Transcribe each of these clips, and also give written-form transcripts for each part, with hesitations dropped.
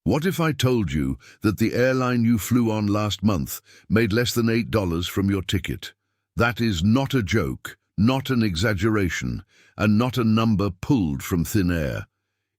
What if I told you that the airline you flew on last month made less than $8 from your ticket? That is not a joke, not an exaggeration, and not a number pulled from thin air.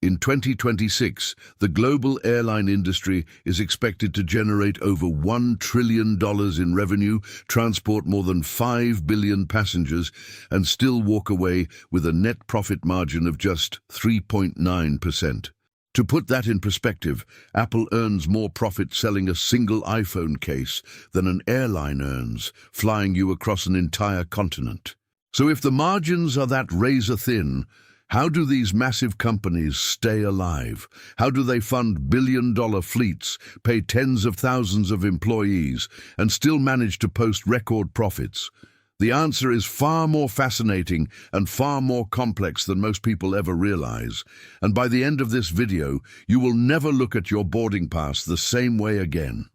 In 2026, the global airline industry is expected to generate over $1 trillion in revenue, transport more than 5 billion passengers, and still walk away with a net profit margin of just 3.9%. To put that in perspective, Apple earns more profit selling a single iPhone case than an airline earns, flying you across an entire continent. So if the margins are that razor thin, how do these massive companies stay alive? How do they fund billion-dollar fleets, pay tens of thousands of employees, and still manage to post record profits? The answer is far more fascinating and far more complex than most people ever realize. And by the end of this video, you will never look at your boarding pass the same way again.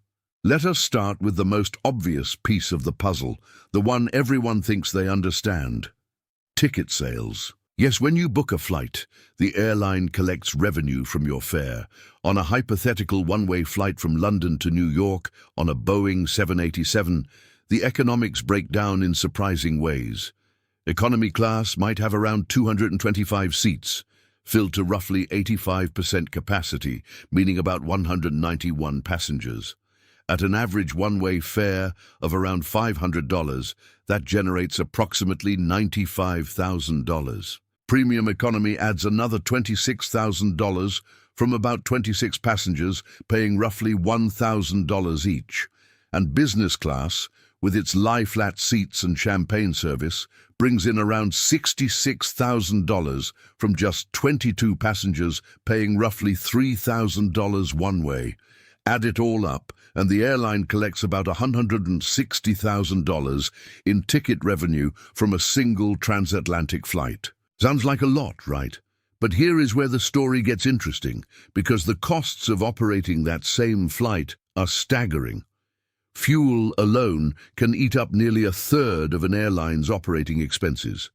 Let us start with the most obvious piece of the puzzle, the one everyone thinks they understand: ticket sales. Yes, when you book a flight, the airline collects revenue from your fare. On a hypothetical one-way flight from London to New York on a Boeing 787, the economics break down in surprising ways. Economy class might have around 225 seats, filled to roughly 85% capacity, meaning about 191 passengers. At an average one-way fare of around $500, that generates approximately $95,000. Premium economy adds another $26,000 from about 26 passengers, paying roughly $1,000 each. And business class, with its lie-flat seats and champagne service, brings in around $66,000 from just 22 passengers, paying roughly $3,000 one way. Add it all up, and the airline collects about $160,000 in ticket revenue from a single transatlantic flight. Sounds like a lot, right? But here is where the story gets interesting, because the costs of operating that same flight are staggering. Fuel alone can eat up nearly a third of an airline's operating expenses.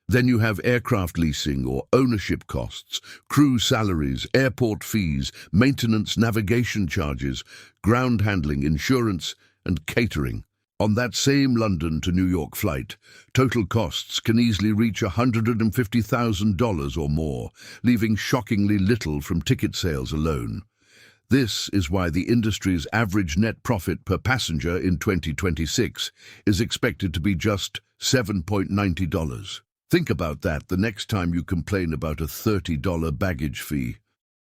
Then you have aircraft leasing or ownership costs, crew salaries, airport fees, maintenance, navigation charges, ground handling, insurance, and catering. On that same London to New York flight, total costs can easily reach $150,000 or more, leaving shockingly little from ticket sales alone. This is why the industry's average net profit per passenger in 2026 is expected to be just $7.90. Think about that the next time you complain about a $30 baggage fee.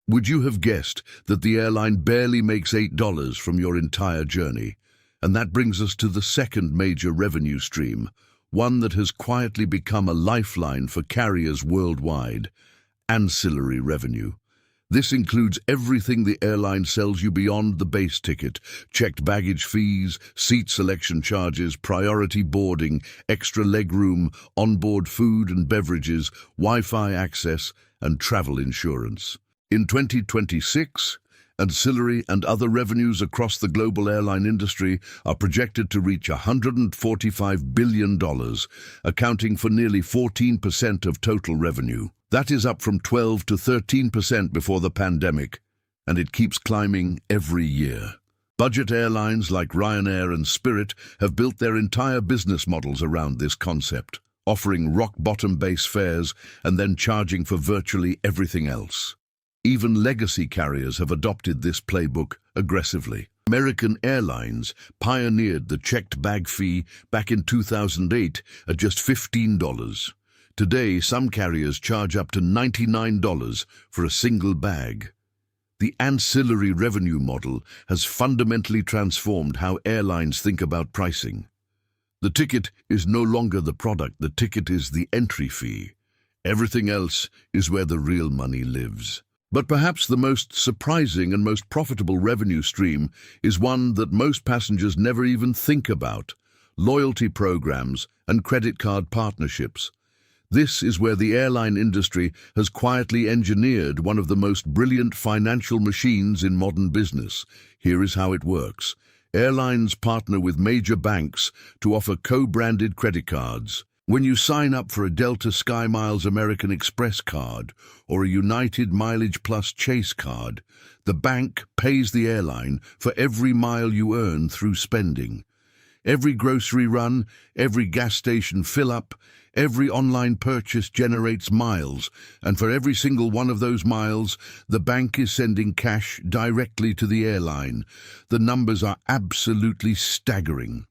Would you have guessed that the airline barely makes $8 from your entire journey? And that brings us to the second major revenue stream, one that has quietly become a lifeline for carriers worldwide: ancillary revenue. This includes everything the airline sells you beyond the base ticket: checked baggage fees, seat selection charges, priority boarding, extra legroom, onboard food and beverages, Wi-Fi access, and travel insurance. In 2026, ancillary and other revenues across the global airline industry are projected to reach $145 billion, accounting for nearly 14% of total revenue. That is up from 12 to 13% before the pandemic, and it keeps climbing every year. Budget airlines like Ryanair and Spirit have built their entire business models around this concept, offering rock-bottom base fares and then charging for virtually everything else. Even legacy carriers have adopted this playbook aggressively. American Airlines pioneered the checked bag fee back in 2008 at just $15. Today, some carriers charge up to $99 for a single bag. The ancillary revenue model has fundamentally transformed how airlines think about pricing. The ticket is no longer the product, the ticket is the entry fee. Everything else is where the real money lives. But perhaps the most surprising and most profitable revenue stream is one that most passengers never even think about: loyalty programs and credit card partnerships. This is where the airline industry has quietly engineered one of the most brilliant financial machines in modern business. Here is how it works. Airlines partner with major banks to offer co-branded credit cards. When you sign up for a Delta SkyMiles American Express card or a United Mileage Plus Chase card, the bank pays the airline for every mile you earn through spending. Every grocery run, every gas station fill-up, every online purchase generates miles, and for every single one of those miles, the bank is sending cash directly to the airline. The numbers are absolutely staggering.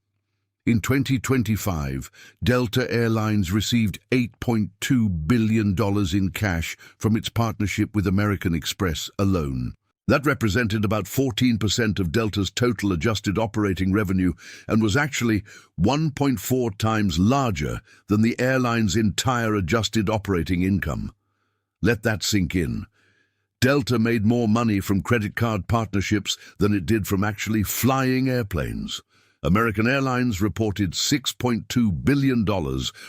In 2025, Delta Airlines received $8.2 billion in cash from its partnership with American Express alone. That represented about 14% of Delta's total adjusted operating revenue and was actually 1.4 times larger than the airline's entire adjusted operating income. Let that sink in. Delta made more money from credit card partnerships than it did from actually flying airplanes. American Airlines reported $6.2 billion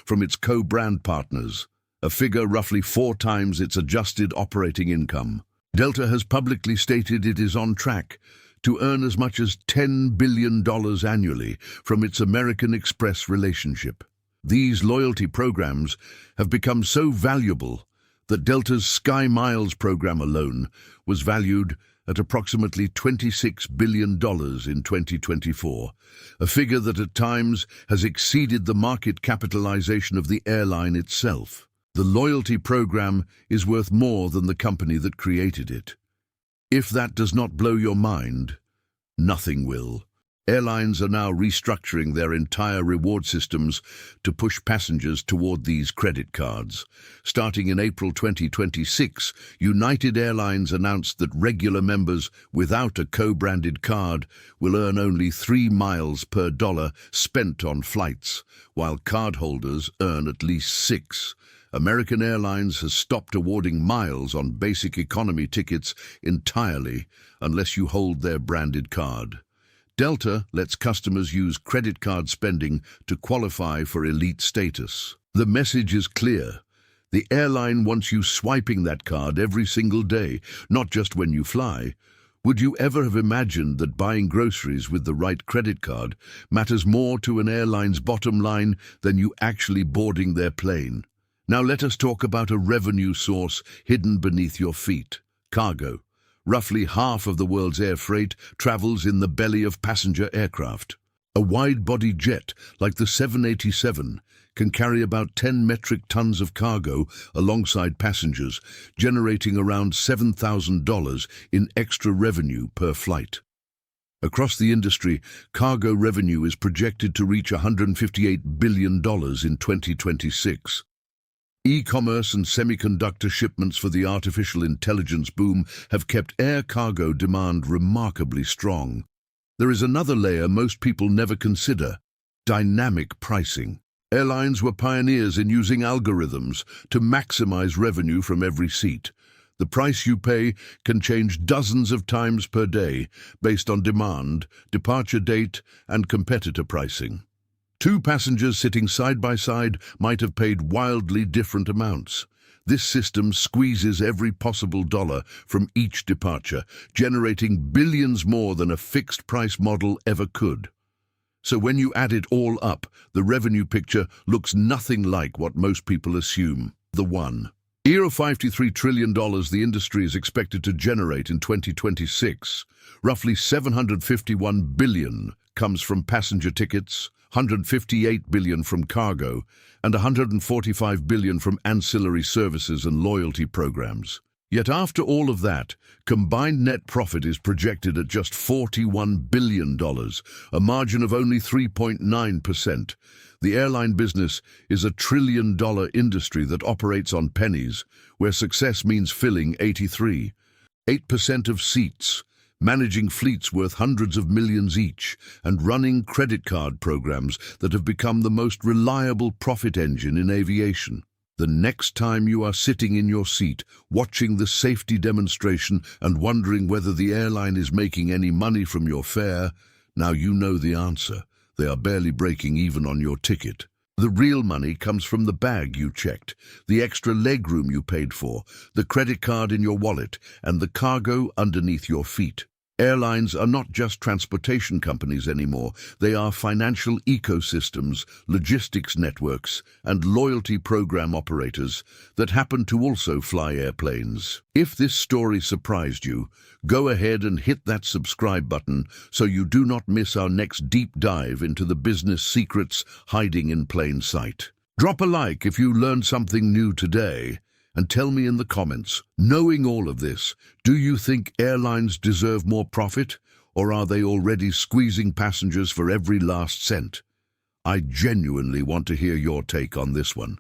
from its co-brand partners, a figure roughly 4 times its adjusted operating income. Delta has publicly stated it is on track to earn as much as $10 billion annually from its American Express relationship. These loyalty programs have become so valuable that Delta's SkyMiles program alone was valued at approximately $26 billion in 2024, a figure that at times has exceeded the market capitalization of the airline itself. The loyalty program is worth more than the company that created it. If that does not blow your mind, nothing will. Airlines are now restructuring their entire reward systems to push passengers toward these credit cards. Starting in April 2026, United Airlines announced that regular members without a co-branded card will earn only 3 miles per dollar spent on flights, while cardholders earn at least 6. American Airlines has stopped awarding miles on basic economy tickets entirely unless you hold their branded card. Delta lets customers use credit card spending to qualify for elite status. The message is clear. The airline wants you swiping that card every single day, not just when you fly. Would you ever have imagined that buying groceries with the right credit card matters more to an airline's bottom line than you actually boarding their plane? Now let us talk about a revenue source hidden beneath your feet: cargo. Roughly half of the world's air freight travels in the belly of passenger aircraft. A wide-body jet like the 787 can carry about 10 metric tons of cargo alongside passengers, generating around $7,000 in extra revenue per flight. Across the industry, cargo revenue is projected to reach $158 billion in 2026. E-commerce and semiconductor shipments for the artificial intelligence boom have kept air cargo demand remarkably strong. There is another layer most people never consider: dynamic pricing. Airlines were pioneers in using algorithms to maximize revenue from every seat. The price you pay can change dozens of times per day based on demand, departure date, and competitor pricing. 2 passengers sitting side by side might have paid wildly different amounts. This system squeezes every possible dollar from each departure, generating billions more than a fixed-price model ever could. So when you add it all up, the revenue picture looks nothing like what most people assume. The $53 trillion the industry is expected to generate in 2026. Roughly $751 billion comes from passenger tickets, $158 billion from cargo, and $145 billion from ancillary services and loyalty programs. Yet after all of that, combined net profit is projected at just $41 billion, a margin of only 3.9%. The airline business is a trillion-dollar industry that operates on pennies, where success means filling 83.8% of seats, managing fleets worth hundreds of millions each, and running credit card programs that have become the most reliable profit engine in aviation. The next time you are sitting in your seat, watching the safety demonstration and wondering whether the airline is making any money from your fare, now you know the answer. They are barely breaking even on your ticket. The real money comes from the bag you checked, the extra legroom you paid for, the credit card in your wallet, and the cargo underneath your feet. Airlines are not just transportation companies anymore. They are financial ecosystems, logistics networks, and loyalty program operators that happen to also fly airplanes. If this story surprised you, go ahead and hit that subscribe button so you do not miss our next deep dive into the business secrets hiding in plain sight. Drop a like if you learned something new today, and tell me in the comments, knowing all of this, do you think airlines deserve more profit, or are they already squeezing passengers for every last cent? I genuinely want to hear your take on this one.